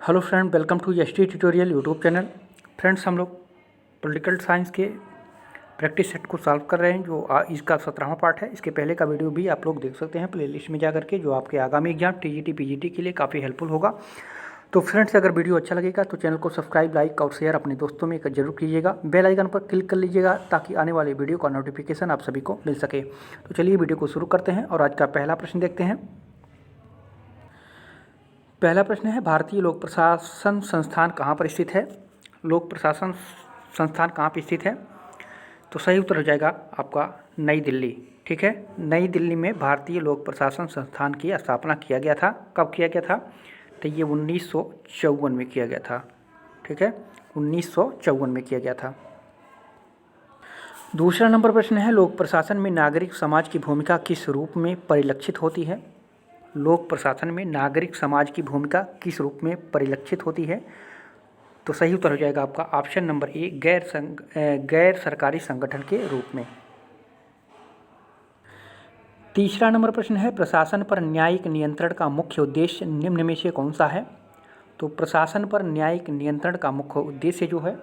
Hello friend, welcome to ST tutorial YouTube channel. Friends, हम लोग political science के practice set को solve कर रहे हैं, जो इसका 17वां पार्ट है। इसके पहले का वीडियो भी आप लोग देख सकते हैं प्लेलिस्ट में जा करके, जो आपके आगामी एग्जाम टीजीटी पीजीटी के लिए काफ़ी हेल्पफुल होगा। तो फ्रेंड्स, अगर वीडियो अच्छा लगेगा तो चैनल को सब्सक्राइब, लाइक और शेयर अपने दोस्तों में जरूर कीजिएगा। बेल आइकन पर क्लिक कर लीजिएगा ताकि आने वाले वीडियो का नोटिफिकेशन आप सभी को मिल सके। तो चलिए वीडियो को शुरू करते हैं और आज का पहला प्रश्न देखते हैं। पहला प्रश्न है, भारतीय लोक प्रशासन संस्थान कहाँ पर स्थित है? लोक प्रशासन संस्थान कहाँ पर स्थित है? तो सही उत्तर हो जाएगा आपका नई दिल्ली। ठीक है, नई दिल्ली में भारतीय लोक प्रशासन संस्थान की स्थापना किया गया था। कब किया गया था? तो ये 1954 में किया गया था। ठीक है, 1954 में किया गया था। दूसरा नंबर प्रश्न है, लोक प्रशासन में नागरिक समाज की भूमिका किस रूप में परिलक्षित होती है? लोक प्रशासन में नागरिक समाज की भूमिका किस रूप में परिलक्षित होती है? तो सही उत्तर हो जाएगा आपका ऑप्शन नंबर ए, गैर सरकारी संगठन के रूप में। तीसरा नंबर प्रश्न है, प्रशासन पर न्यायिक नियंत्रण का मुख्य उद्देश्य निम्न में से कौन सा है? तो प्रशासन पर न्यायिक नियंत्रण का मुख्य उद्देश्य जो है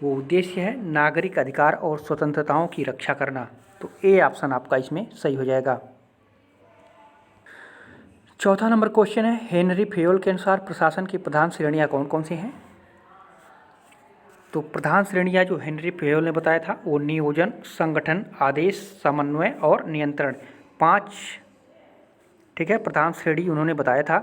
वो उद्देश्य है नागरिक अधिकार और स्वतंत्रताओं की रक्षा करना। तो ए ऑप्शन आपका इसमें सही हो जाएगा। चौथा नंबर क्वेश्चन है, हेनरी फेयोल के अनुसार प्रशासन की प्रधान श्रेणियां कौन कौन सी हैं? तो प्रधान श्रेणियां जो हेनरी फेयोल ने बताया था वो नियोजन, संगठन, आदेश, समन्वय और नियंत्रण, 5 ठीक है प्रधान श्रेणी उन्होंने बताया था।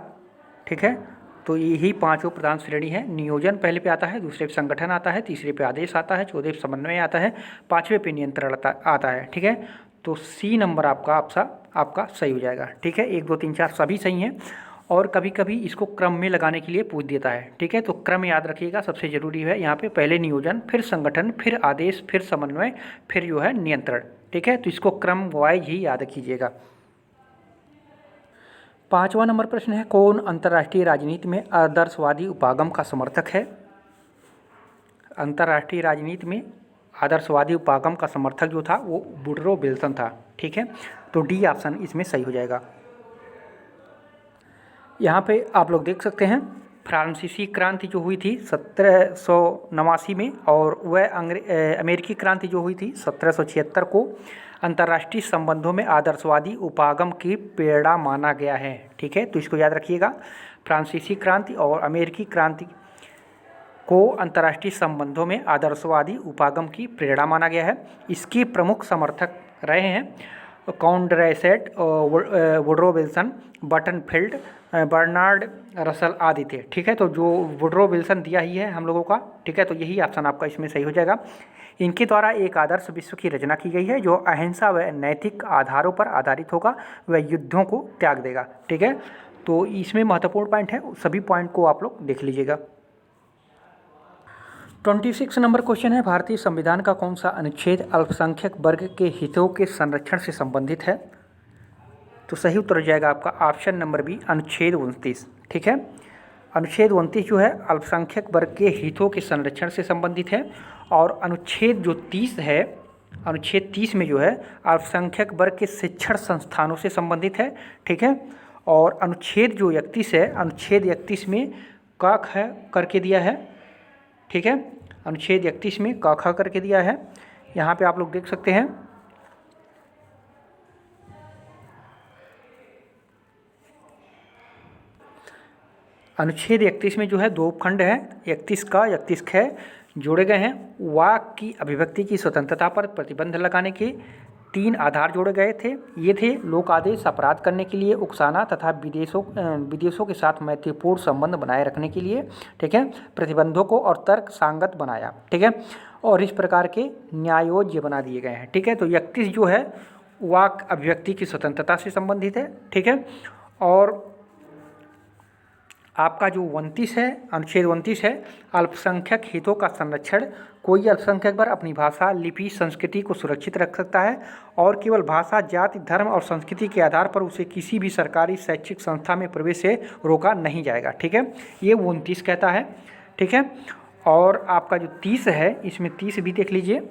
ठीक है, तो यही 5 प्रधान श्रेणी है। नियोजन पहले पे आता है, दूसरे पे संगठन आता है, तीसरे पे आदेश आता है, चौथे पे समन्वय आता है, 5वें पे नियंत्रण आता है। ठीक है, तो सी नंबर आपका सही हो जाएगा। ठीक है, 1 2 3 4 सभी सही हैं और कभी कभी इसको क्रम में लगाने के लिए पूछ देता है। ठीक है, तो क्रम याद रखिएगा, सबसे ज़रूरी है यहाँ पे पहले नियोजन, फिर संगठन, फिर आदेश, फिर समन्वय, फिर जो है नियंत्रण। ठीक है, तो इसको क्रम वाइज ही याद कीजिएगा। 5वां नंबर प्रश्न है, कौन अंतर्राष्ट्रीय राजनीति में आदर्शवादी उपागम का समर्थक है? अंतर्राष्ट्रीय राजनीति में आदर्शवादी उपागम का समर्थक जो था वो वुडरो विल्सन था। ठीक है, तो डी ऑप्शन इसमें सही हो जाएगा। यहाँ पे आप लोग देख सकते हैं फ्रांसीसी क्रांति जो हुई थी 1789 में, और वह अमेरिकी क्रांति जो हुई थी 1776 को अंतर्राष्ट्रीय संबंधों में आदर्शवादी उपागम की प्रेरणा माना गया है। ठीक है, तो इसको याद रखिएगा, फ्रांसीसी क्रांति और अमेरिकी क्रांति को अंतर्राष्ट्रीय संबंधों में आदर्शवादी उपागम की प्रेरणा माना गया है। इसके प्रमुख समर्थक रहे हैं Condorcet, Woodrow Wilson, Butterfield, Bernard Russell आदि थे। ठीक है, तो जो वुडरो विल्सन दिया ही है हम लोगों का। ठीक है, तो यही ऑप्शन आपका इसमें सही हो जाएगा। इनके द्वारा एक आदर्श विश्व की रचना की गई है जो अहिंसा व नैतिक आधारों पर आधारित होगा, वह युद्धों को त्याग देगा। ठीक है, तो इसमें महत्वपूर्ण पॉइंट है, सभी पॉइंट को आप लोग देख लीजिएगा। 26 नंबर क्वेश्चन है, भारतीय संविधान का कौन सा अनुच्छेद अल्पसंख्यक वर्ग के हितों के संरक्षण से संबंधित है? तो सही उत्तर हो जाएगा आपका ऑप्शन नंबर बी, अनुच्छेद 29। ठीक है, अनुच्छेद 29 जो है अल्पसंख्यक वर्ग के हितों के संरक्षण से संबंधित है। और अनुच्छेद जो 30 है, अनुच्छेद 30 में जो है अल्पसंख्यक वर्ग के शिक्षण संस्थानों से संबंधित है। ठीक है, और अनुच्छेद जो 31 है, अनुच्छेद 31 में क ख करके दिया है। ठीक है, अनुच्छेद 31 में क ख करके दिया है, यहाँ पे आप लोग देख सकते हैं। अनुच्छेद 31 में जो है 2 खंड है, 31 का 31 ख जोड़े गए हैं। वाक की अभिव्यक्ति की स्वतंत्रता पर प्रतिबंध लगाने के 3 आधार जोड़े गए थे। ये थे लोक आदेश, अपराध करने के लिए उकसाना, तथा विदेशों के साथ मैत्रीपूर्ण संबंध बनाए रखने के लिए। ठीक है, प्रतिबंधों को और तर्क सांगत बनाया। ठीक है, और इस प्रकार के न्यायोज्य बना दिए गए हैं। ठीक है, तो 31 जो है वाक अभिव्यक्ति की स्वतंत्रता से संबंधित है। ठीक है, और आपका जो 29 है, अनुच्छेद 29 है, अल्पसंख्यक हितों का संरक्षण। कोई अल्पसंख्यक वर्ग अपनी भाषा, लिपि, संस्कृति को सुरक्षित रख सकता है और केवल भाषा, जाति, धर्म और संस्कृति के आधार पर उसे किसी भी सरकारी शैक्षिक संस्था में प्रवेश से रोका नहीं जाएगा। ठीक है, ये 29 कहता है। ठीक है, और आपका जो 30 है, इसमें 30 भी देख लीजिए।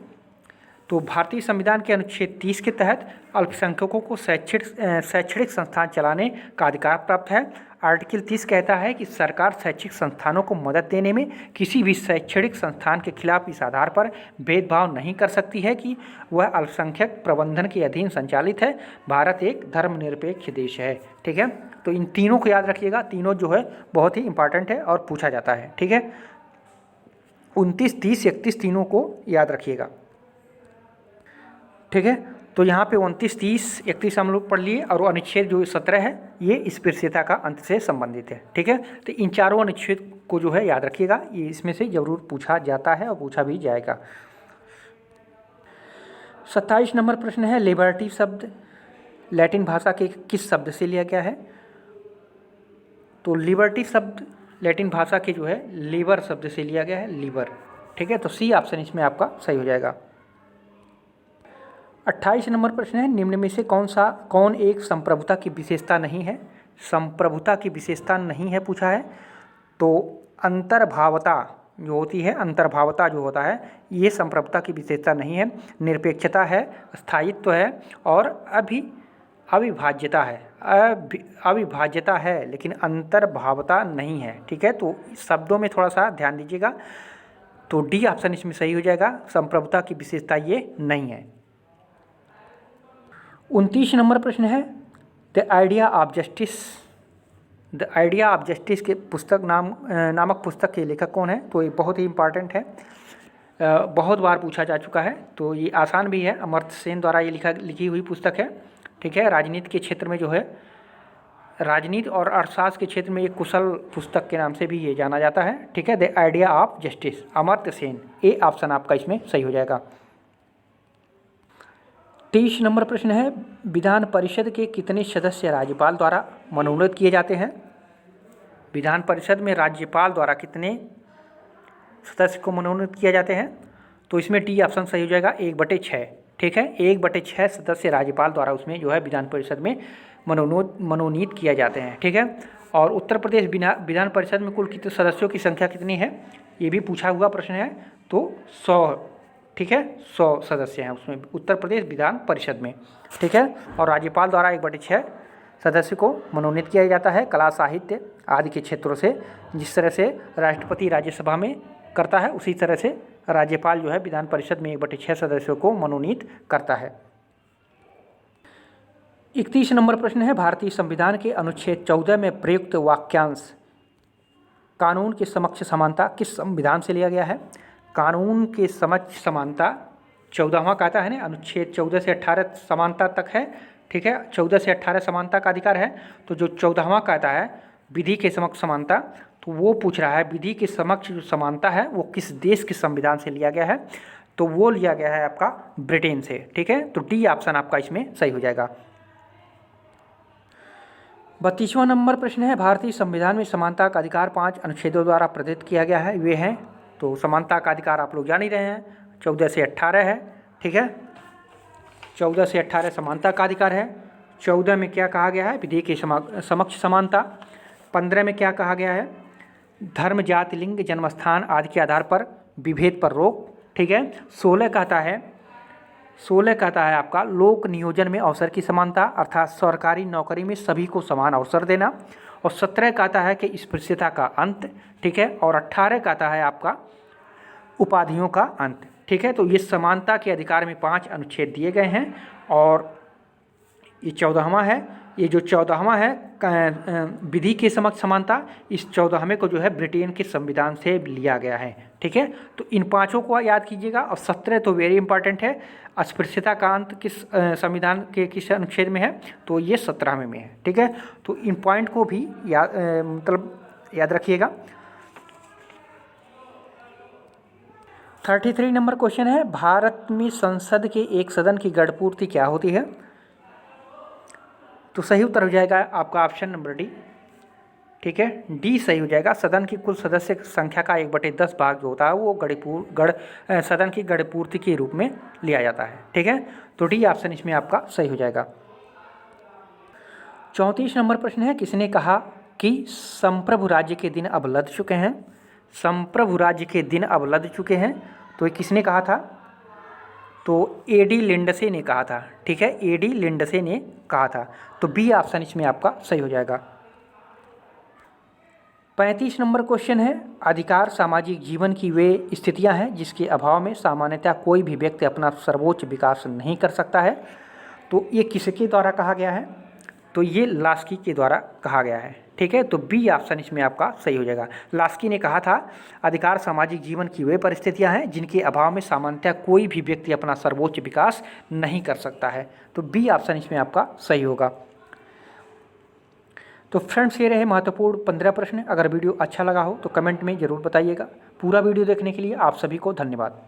तो भारतीय संविधान के अनुच्छेद 30 के तहत अल्पसंख्यकों को शैक्षणिक संस्थान चलाने का अधिकार प्राप्त है। आर्टिकल 30 कहता है कि सरकार शैक्षिक संस्थानों को मदद देने में किसी भी शैक्षणिक संस्थान के खिलाफ इस आधार पर भेदभाव नहीं कर सकती है कि वह अल्पसंख्यक प्रबंधन के अधीन संचालित है। भारत एक धर्मनिरपेक्ष देश है। ठीक है, तो इन तीनों को याद रखिएगा, तीनों जो है बहुत ही इंपॉर्टेंट है और पूछा जाता है। ठीक है, 29, 30, 31 तीनों को याद रखिएगा। ठीक है, तो यहाँ पे 29, 30, 31 हम लोग पढ़ लिए और वो अनुच्छेद जो 17 है ये स्पृश्यता का अंत से संबंधित है। ठीक है, तो इन चारों अनुच्छेद को जो है याद रखिएगा, ये इसमें से जरूर पूछा जाता है और पूछा भी जाएगा। 27 नंबर प्रश्न है, लिबर्टी शब्द लैटिन भाषा के किस शब्द से लिया गया है? तो लिबर्टी शब्द लैटिन भाषा के जो है लीबर शब्द से लिया गया है, लीबर। ठीक है, तो सी ऑप्शन इसमें आपका सही हो जाएगा। 28 नंबर प्रश्न है, निम्न में से कौन एक संप्रभुता की विशेषता नहीं है? संप्रभुता की विशेषता नहीं है पूछा है, तो अंतर्भावता जो होती है, अंतर्भावता जो होता है ये संप्रभुता की विशेषता नहीं है। निरपेक्षता है, स्थायित्व है और अविभाज्यता है। अविभाज्यता है लेकिन अंतर्भावता नहीं है। ठीक है, तो शब्दों में थोड़ा सा ध्यान दीजिएगा, तो डी ऑप्शन इसमें सही हो जाएगा, संप्रभुता की विशेषता ये नहीं है। 29 नंबर प्रश्न है, द आइडिया ऑफ जस्टिस के पुस्तक नामक पुस्तक के लेखक कौन है? तो ये बहुत ही इम्पॉर्टेंट है, बहुत बार पूछा जा चुका है, तो ये आसान भी है। अमर्त्य सेन द्वारा ये लिखी हुई पुस्तक है। ठीक है, राजनीति के क्षेत्र में जो है, राजनीति और अर्थशास्त्र के क्षेत्र में एक कुशल पुस्तक के नाम से भी ये जाना जाता है। ठीक है, the idea of justice, Amartya Sen, A option आपका इसमें सही हो जाएगा। 23 नंबर प्रश्न है, विधान परिषद के कितने सदस्य राज्यपाल द्वारा मनोनीत किए जाते हैं? विधान परिषद में राज्यपाल द्वारा कितने सदस्य को मनोनीत किया जाते हैं? तो इसमें डी ऑप्शन सही हो जाएगा, 1/6। ठीक है, 1/6 सदस्य राज्यपाल द्वारा उसमें जो है विधान परिषद में मनोनीत किया जाते हैं। ठीक है, और उत्तर प्रदेश विधान परिषद में कुल कितने सदस्यों की संख्या कितनी है ये भी पूछा हुआ प्रश्न है, तो 100। ठीक है, 100 सदस्य हैं उसमें उत्तर प्रदेश विधान परिषद में। ठीक है, और राज्यपाल द्वारा 1/6 सदस्य को मनोनीत किया जाता है कला, साहित्य आदि के क्षेत्रों से। जिस तरह से राष्ट्रपति राज्यसभा में करता है उसी तरह से राज्यपाल जो है विधान परिषद में 1/6 सदस्यों को मनोनीत करता है। 31 नंबर प्रश्न है, भारतीय संविधान के अनुच्छेद 14 में प्रयुक्त वाक्यांश कानून के समक्ष समानता किस संविधान से लिया गया है? कानून के समक्ष समानता 14वां कहता है ना, अनुच्छेद 14 से 18 समानता तक है। ठीक है, 14 से 18 समानता का अधिकार है, तो जो 14वां कहता है विधि के समक्ष समानता, तो वो पूछ रहा है विधि के समक्ष जो समानता है वो किस देश के संविधान से लिया गया है? तो वो लिया गया है आपका ब्रिटेन से। ठीक है, तो डी ऑप्शन आपका इसमें सही हो जाएगा। 32वां नंबर प्रश्न है, भारतीय संविधान में समानता का अधिकार 5 अनुच्छेदों द्वारा प्रदत्त किया गया है, वे हैं? तो समानता का अधिकार आप लोग जान ही रहे हैं, 14 से 18 है। ठीक है, 14 से 18 समानता का अधिकार है। 14 में क्या कहा गया है? विधि के समक्ष समानता। 15 में क्या कहा गया है? धर्म, जाति, लिंग, जन्मस्थान आदि के आधार पर विभेद पर रोक। ठीक है, 16 कहता है आपका लोक नियोजन में अवसर की समानता, अर्थात सरकारी नौकरी में सभी को समान अवसर देना। और 17 कहता है कि स्पृश्यता का अंत। ठीक है, और 18 कहता है आपका उपाधियों का अंत। ठीक है, तो ये समानता के अधिकार में 5 अनुच्छेद दिए गए हैं और ये 14वां है। ये जो 14वां है विधि के समक्ष समानता, इस 14वें को जो है ब्रिटेन के संविधान से लिया गया है। ठीक है, तो इन 5 को याद कीजिएगा। और 17 तो वेरी इंपॉर्टेंट है, अस्पृश्यता का अंत किस संविधान के किस अनुच्छेद में है? तो ये 17वें में है। ठीक है, तो इन पॉइंट को भी याद रखिएगा। 33 नंबर क्वेश्चन है, भारत में संसद के एक सदन की गढ़पूर्ति क्या होती है? तो सही उत्तर हो जाएगा आपका ऑप्शन नंबर डी। ठीक है, डी सही हो जाएगा। सदन की कुल सदस्य संख्या का 1/10 भाग जो होता है वो सदन की गढ़पूर्ति के रूप में लिया जाता है। ठीक है, तो डी ऑप्शन इसमें आपका सही हो जाएगा। 34 नंबर प्रश्न है, किसने कहा कि संप्रभु राज्य के दिन अब लद चुके हैं? संप्रभु राज्य के दिन अब लद चुके हैं, तो ये किसने कहा था? तो एडी लिंडसे ने कहा था। ठीक है, एडी लिंडसे ने कहा था, तो बी ऑप्शन इसमें आपका सही हो जाएगा। 35 नंबर क्वेश्चन है, अधिकार सामाजिक जीवन की वे स्थितियां हैं जिसके अभाव में सामान्यतः कोई भी व्यक्ति अपना सर्वोच्च विकास नहीं कर सकता है। तो ये किसके द्वारा कहा गया है? तो ये लास्की के द्वारा कहा गया है। ठीक है, तो बी ऑप्शन इसमें आपका सही हो जाएगा। लास्की ने कहा था अधिकार सामाजिक जीवन की वे परिस्थितियां हैं जिनके अभाव में सामान्यतः कोई भी व्यक्ति अपना सर्वोच्च विकास नहीं कर सकता है। तो बी ऑप्शन इसमें आपका सही होगा। तो फ्रेंड्स, ये रहे महत्वपूर्ण 15 प्रश्न। अगर वीडियो अच्छा लगा हो तो कमेंट में ज़रूर बताइएगा। पूरा वीडियो देखने के लिए आप सभी को धन्यवाद।